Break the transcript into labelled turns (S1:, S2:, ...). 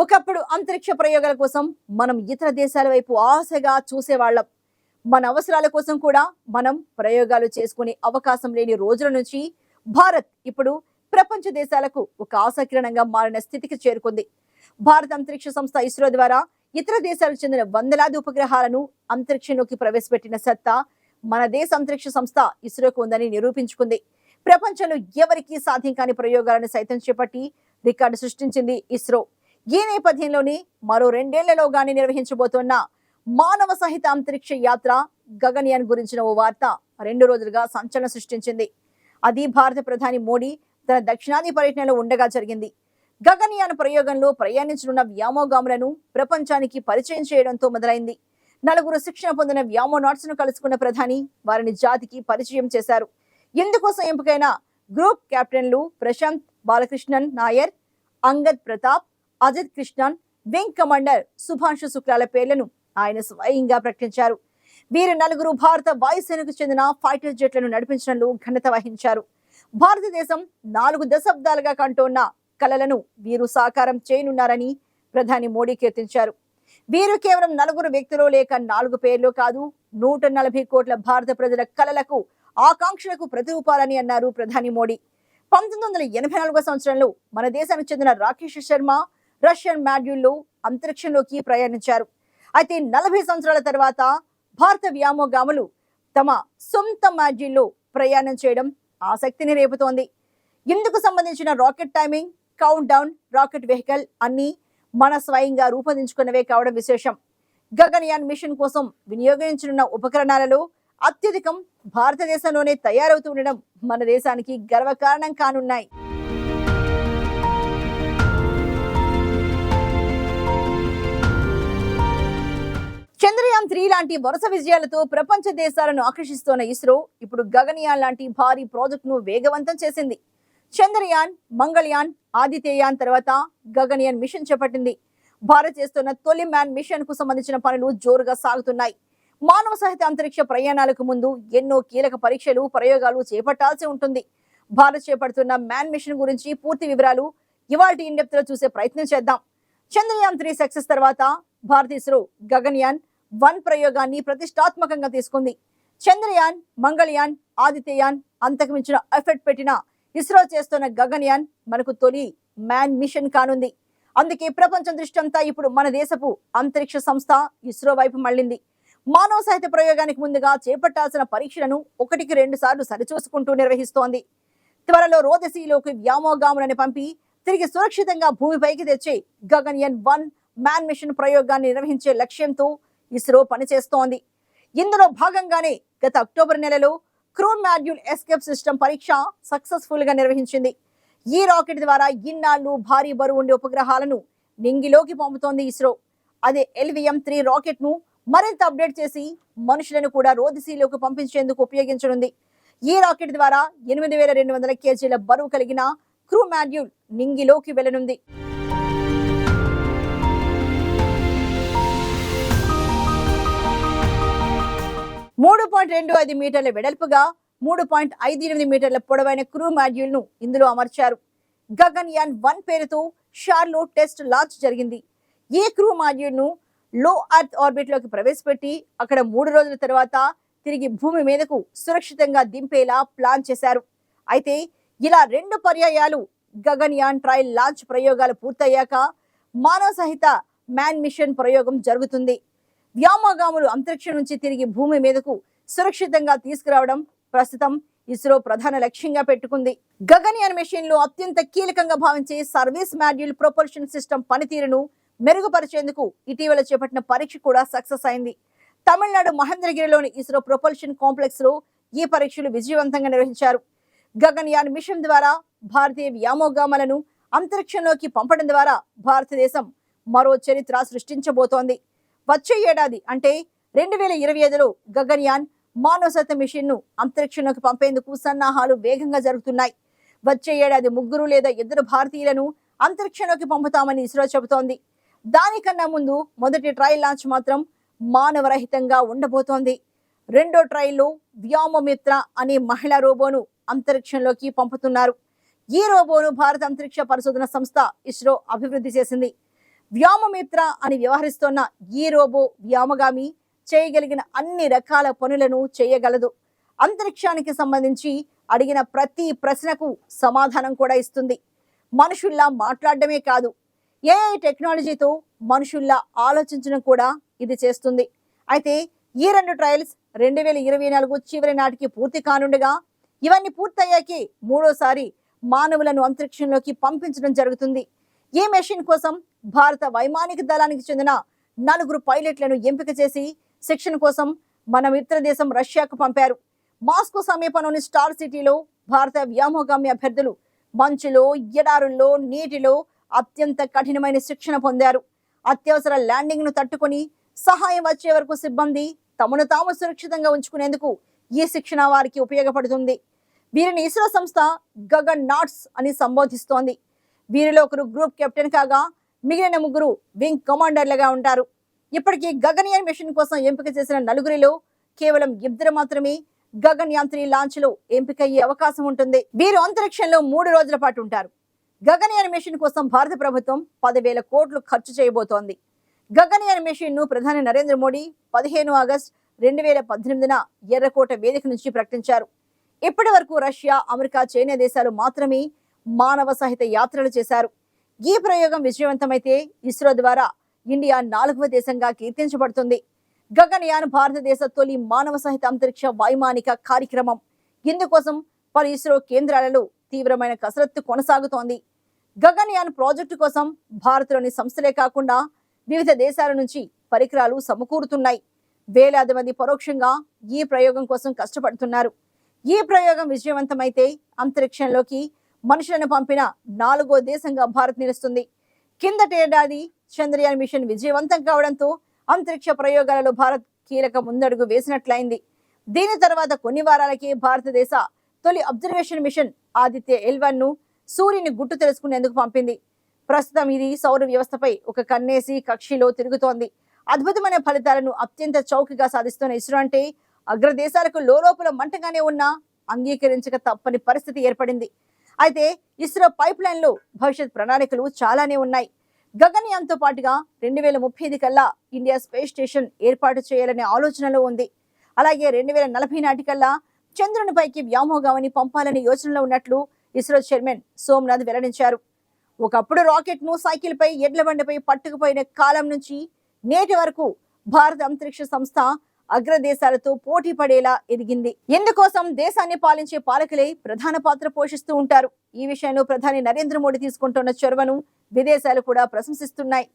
S1: ఒకప్పుడు అంతరిక్ష ప్రయోగాల కోసం మనం ఇతర దేశాల వైపు ఆశగా చూసేవాళ్ళం. మన అవసరాల కోసం కూడా మనం ప్రయోగాలు చేసుకునే అవకాశం లేని రోజుల నుంచి భారత్ ఇప్పుడు ప్రపంచ దేశాలకు ఒక ఆశాకిరణంగా మారిన స్థితికి చేరుకుంది. భారత అంతరిక్ష సంస్థ ఇస్రో ద్వారా ఇతర దేశాలకు చెందిన వందలాది ఉపగ్రహాలను అంతరిక్షంలోకి ప్రవేశపెట్టిన సత్తా మన దేశ అంతరిక్ష సంస్థ ఇస్రోకు ఉందని నిరూపించుకుంది. ప్రపంచంలో ఎవరికీ సాధ్యం కాని ప్రయోగాలను సైతం చేపట్టి రికార్డు సృష్టించింది ఇస్రో. ఈ నేపథ్యంలోనే మరో 2 ఏళ్లలోగానే నిర్వహించబోతున్న మానవ సహిత అంతరిక్ష యాత్ర గగన్యాన్ గురించిన ఓ వార్త 2 రోజులుగా సంచలనం సృష్టించింది. అది భారత ప్రధాని మోడీ తన దక్షిణాది పర్యటనలో ఉండగా జరిగింది. గగన్యాన్ ప్రయోగంలో ప్రయాణించనున్న వ్యోమగాములను ప్రపంచానికి పరిచయం చేయడంతో మొదలైంది. 4 శిక్షణ పొందిన వ్యోమోనాట్స్ ను కలుసుకున్న ప్రధాని వారిని జాతికి పరిచయం చేశారు. ఇందుకోసం ఎంపికైన గ్రూప్ కెప్టెన్లు ప్రశాంత్ బాలకృష్ణన్ నాయర్, అంగద్ ప్రతాప్, అజిత్ కృష్ణన్, వింగ్ కమాండర్ సుభాంశు శుక్లాల పేర్లను ఆయన స్వయంగా ప్రకటించారు. వీరు 4 భారత వాయుసేనకు చెందిన ఫైటర్ జెట్లను నడిపించడంలో ఘనత వహించారు. భారతదేశం 4 దశాబ్దాలుగా కంటోన్న కలలను వీరు సాకారం చేయనున్నారని ప్రధాని మోడీ కీర్తించారు. వీరు కేవలం 4 వ్యక్తులు లేక 4 పేర్లు కాదు, 140 కోట్ల భారత ప్రజల కలలకు ఆకాంక్షలకు ప్రతిరూపాలని అన్నారు ప్రధాని మోడీ. 1984 సంవత్సరంలో మన దేశానికి చెందిన రాకేష్ శర్మ రష్యన్ మాడ్యూల్లో అంతరిక్షంలోకి ప్రయాణించారు. అయితే 40 సంవత్సరాల తర్వాత భారత వ్యోమగాములు తమ సొంత మాడ్యూల్లో ప్రయాణం చేయడం ఆసక్తిని రేపుతోంది. ఇందుకు సంబంధించిన rocket timing, count down, rocket vehicle అన్ని మన స్వయంగా రూపొందించుకున్నవే కావడం విశేషం. గగన్యాన్ మిషన్ కోసం వినియోగించనున్న ఉపకరణాలలో అత్యధికం భారతదేశంలోనే తయారవుతూ ఉండడం మన దేశానికి గర్వకారణం కానున్నాయి. చంద్రయాన్ 3 లాంటి వరుస విజయాలతో ప్రపంచ దేశాలను ఆకర్షిస్తున్న ఇస్రో ఇప్పుడు గగన్యాన్ లాంటి భారీ ప్రాజెక్టును వేగవంతం చేసింది. చంద్రయాన్, మంగళయాన్, ఆదిత్యయాన్ తర్వాత గగన్యాన్ మిషన్ చేపట్టింది. భారత్ చేస్తున్న తొలి మ్యాన్ మిషన్ కు సంబంధించిన పనులు జోరుగా సాగుతున్నాయి. మానవ సహిత అంతరిక్ష ప్రయాణాలకు ముందు ఎన్నో కీలక పరీక్షలు, ప్రయోగాలు చేపట్టాల్సి ఉంటుంది. భారత్ చేపడుతున్న మ్యాన్ మిషన్ గురించి పూర్తి వివరాలు ఇవాల్టి ఇన్ డెప్త్ లో చూసే ప్రయత్నం చేద్దాం. చంద్రయాన్ 3 సక్సెస్ తర్వాత భారత ఇస్రో గగన్యాన్ 1 ప్రయోగాన్ని ప్రతిష్టాత్మకంగా తీసుకుంది. చంద్రయాన్, మంగళయాన్, ఆదిత్యయాన్ అంతకుమించిన ఎఫర్ట్ పెట్టిన ఇస్రో చేస్తున్న గగన్యాన్ మనకు తొలి మ్యాన్ మిషన్ కానుంది. అందుకే ప్రపంచం దృష్టి అంతా ఇప్పుడు మన దేశపు అంతరిక్ష సంస్థ ఇస్రో వైపు మళ్ళింది. మానవ సహిత ప్రయోగానికి ముందుగా చేపట్టాల్సిన పరీక్షలను 1కి 2 సార్లు సరిచూసుకుంటూ నిర్వహిస్తోంది. త్వరలో రోదసీలోకి వ్యోమగాములను పంపి తిరిగి సురక్షితంగా భూమిపైకి తెచ్చే గగన్యాన్ 1 మ్యాన్ మిషన్ ప్రయోగాన్ని నిర్వహించే లక్ష్యంతో ఇస్రో పనిచేస్తోంది. ఇందులో భాగంగానే గత అక్టోబర్ నెలలో క్రూ మాడ్యూల్ ఎస్కేప్ సిస్టమ్ పరీక్ష సక్సెస్ఫుల్ గా నిర్వహించింది. ఈ రాకెట్ ద్వారా ఇన్నాళ్లు భారీ బరువు ఉండే ఉపగ్రహాలను నింగిలోకి పంపుతోంది ఇస్రో. అదే LVM-3 రాకెట్ ను మరింత అప్డేట్ చేసి మనుషులను కూడా రోదసీలోకి పంపించేందుకు ఉపయోగించనుంది. ఈ రాకెట్ ద్వారా 8200 కేజీల బరువు కలిగిన క్రూ మాడ్యూల్ నింగిలోకి వెళ్లనుంది. 3.25 మీటర్ల వెడల్పుగా 3.58 మీటర్ల పొడవైన క్రూ మాడ్యూల్ ను ఇందులో అమర్చారు. గగన్యాన్ 1 పేరుతో షార్లో టెస్ట్ లాంచ్ జరిగింది. ఈ క్రూ మాడ్యూల్ ను లో అర్త్ ఆర్బిట్ లోకి ప్రవేశపెట్టి అక్కడ 3 రోజుల తర్వాత తిరిగి భూమి మీదకు సురక్షితంగా దింపేలా ప్లాన్ చేశారు. అయితే ఇలా 2 పర్యాయాలు గగన్యాన్ ట్రయల్ లాంచ్ ప్రయోగాలు పూర్తయ్యాక మానవ సహిత మ్యాన్ మిషన్ ప్రయోగం జరుగుతుంది. వ్యోమగాములు అంతరిక్షం నుంచి తిరిగి భూమి మీదకు సురక్షితంగా తీసుకురావడం ప్రస్తుతం ఇస్రో ప్రధాన లక్ష్యంగా పెట్టుకుంది. గగన్యాన్ మిషన్ లో అత్యంత కీలకంగా భావించే సర్వీస్ మాడ్యూల్ ప్రొపల్షన్ సిస్టమ్ పనితీరును మెరుగుపరిచేందుకు ఇటీవల చేపట్టిన పరీక్ష కూడా సక్సెస్ అయింది. తమిళనాడు మహేంద్రగిరిలోని ఇస్రో ప్రొపల్షన్ కాంప్లెక్స్ లో ఈ పరీక్షలు విజయవంతంగా నిర్వహించారు. గగన్యాన్ మిషన్ ద్వారా భారతీయ వ్యోమగాములను అంతరిక్షంలోకి పంపడం ద్వారా భారతదేశం మరో చరిత్ర సృష్టించబోతోంది. వచ్చే ఏడాది అంటే 2025లో గగన్యాన్ మానవ సహిత మిషన్ ను అంతరిక్షంలోకి పంపేందుకు సన్నాహాలు వేగంగా జరుగుతున్నాయి. వచ్చే ఏడాది 3 లేదా 2 భారతీయులను అంతరిక్షంలోకి పంపుతామని ఇస్రో చెబుతోంది. దానికన్నా ముందు మొదటి ట్రయల్ లాంచ్ మాత్రం మానవరహితంగా ఉండబోతోంది. రెండో ట్రయల్లో వ్యోమమిత్ర అనే మహిళా రోబోను అంతరిక్షంలోకి పంపుతున్నారు. ఈ రోబోను భారత అంతరిక్ష పరిశోధన సంస్థ ఇస్రో అభివృద్ధి చేసింది. వ్యోమమిత్ర అని వ్యవహరిస్తున్న ఈ రోబో వ్యోమగామి చేయగలిగిన అన్ని రకాల పనులను చేయగలదు. అంతరిక్షానికి సంబంధించి అడిగిన ప్రతి ప్రశ్నకు సమాధానం కూడా ఇస్తుంది. మనుషుల్లా మాట్లాడడమే కాదు, ఏఐ టెక్నాలజీతో మనుషుల్లా ఆలోచించడం కూడా ఇది చేస్తుంది. అయితే ఈ 2 ట్రయల్స్ 2024 చివరి నాటికి పూర్తి కానుండగా, ఇవన్నీ పూర్తయ్యాకే మూడోసారి మానవులను అంతరిక్షంలోకి పంపించడం జరుగుతుంది. ఈ మెషిన్ కోసం భారత వైమానిక దళానికి చెందిన 4 పైలట్లను ఎంపిక చేసి శిక్షణ కోసం మన మిత్ర దేశం రష్యాకు పంపారు. మాస్కో సమీపంలోని స్టార్ సిటీలో భారత వ్యోమగామి అభ్యర్థులు మంచులో, ఎడారుల్లో, నీటిలో అత్యంత కఠినమైన శిక్షణ పొందారు. అత్యవసర ల్యాండింగ్ ను తట్టుకొని సహాయం వచ్చే వరకు సిబ్బంది తమను తాము సురక్షితంగా ఉంచుకునేందుకు ఈ శిక్షణ వారికి ఉపయోగపడుతుంది. వీరిని ఇస్రో సంస్థ గగన్ నాట్స్ అని సంబోధిస్తోంది. వీరిలో ఒకరు గ్రూప్ కెప్టెన్ కాగా మిగిలిన 3 వింగ్ కమాండర్లుగా ఉంటారు. ఇప్పటికీ గగన్యాన్ మిషన్ కోసం ఎంపిక చేసిన 4 కేవలం 2 మాత్రమే గగన్యాన్-3 లాంచ్ లో ఎంపికయ్యే అవకాశం ఉంటుంది. వీరు అంతరిక్షంలో 3 రోజుల పాటు ఉంటారు. గగన్యాన్ మిషన్ కోసం భారత ప్రభుత్వం 10,000 కోట్లు ఖర్చు చేయబోతోంది. గగన్యాన్ మిషన్ ను ప్రధాని నరేంద్ర మోడీ 15 ఆగస్టు 2018న ఎర్రకోట వేదిక నుంచి ప్రకటించారు. ఇప్పటి వరకు రష్యా, అమెరికా, చైనా దేశాలు మాత్రమే మానవ సహిత యాత్రలు చేశారు. ఈ ప్రయోగం విజయవంతమైతే ఇస్రో ద్వారా ఇండియా 4వ దేశంగా కీర్తించబడుతుంది. గగన్యాన్ భారతదేశ తొలి మానవ సహిత అంతరిక్ష వైమానిక కార్యక్రమం. ఇందుకోసం పలు ఇస్రో కేంద్రాలలో తీవ్రమైన కసరత్తు కొనసాగుతోంది. గగన్యాన్ ప్రాజెక్టు కోసం భారత్లోని సంస్థలే కాకుండా వివిధ దేశాల నుంచి పరికరాలు సమకూరుతున్నాయి. వేలాది మంది పరోక్షంగా ఈ ప్రయోగం కోసం కష్టపడుతున్నారు. ఈ ప్రయోగం విజయవంతమైతే అంతరిక్షంలోకి మనుషులను పంపిన 4వ దేశంగా భారత్ నిలుస్తుంది. కిందటేడాది చంద్రయాన్ మిషన్ విజయవంతం కావడంతో అంతరిక్ష ప్రయోగాలలో భారత్ కీలక ముందడుగు వేసినట్లయింది. దీని తర్వాత కొన్ని వారాలకే భారతదేశ తొలి అబ్జర్వేషన్ మిషన్ ఆదిత్య L1 ను సూర్యుని గుట్టు తెలుసుకునేందుకు పంపింది. ప్రస్తుతం ఇది సౌర వ్యవస్థపై ఒక కన్నేసి కక్షిలో తిరుగుతోంది. అద్భుతమైన ఫలితాలను అత్యంత చౌకగా సాధిస్తున్న ఇస్రో అంటే అగ్రదేశాలకు లోపల మంటగానే ఉన్నా అంగీకరించక తప్పని పరిస్థితి ఏర్పడింది. అయితే ఇస్రో పైప్ లైన్ లో భవిష్యత్ ప్రణాళికలు చాలానే ఉన్నాయి. గగన్యాన్తో పాటుగా 2035 కల్లా ఇండియా స్పేస్ స్టేషన్ ఏర్పాటు చేయాలనే ఆలోచనలో ఉంది. అలాగే 2040 నాటికల్లా చంద్రునిపైకి వ్యోమగామిని పంపాలనే యోచనలో ఉన్నట్లు ఇస్రో చైర్మన్ సోమనాథ్ వెల్లడించారు. ఒకప్పుడు రాకెట్ ను సైకిల్ పై, ఎడ్ల బండిపై పట్టుకుపోయిన కాలం నుంచి నేటి వరకు భారత అంతరిక్ష సంస్థ అగ్రదేశాలతో పోటీ పడేలా ఎదిగింది. ఇందుకోసం దేశాన్ని పాలించే పాలకులే ప్రధాన పాత్ర పోషిస్తూ ఉంటారు. ఈ విషయంలో ప్రధాని నరేంద్ర మోడీ తీసుకుంటున్న చొరవను విదేశాలు కూడా ప్రశంసిస్తున్నాయి.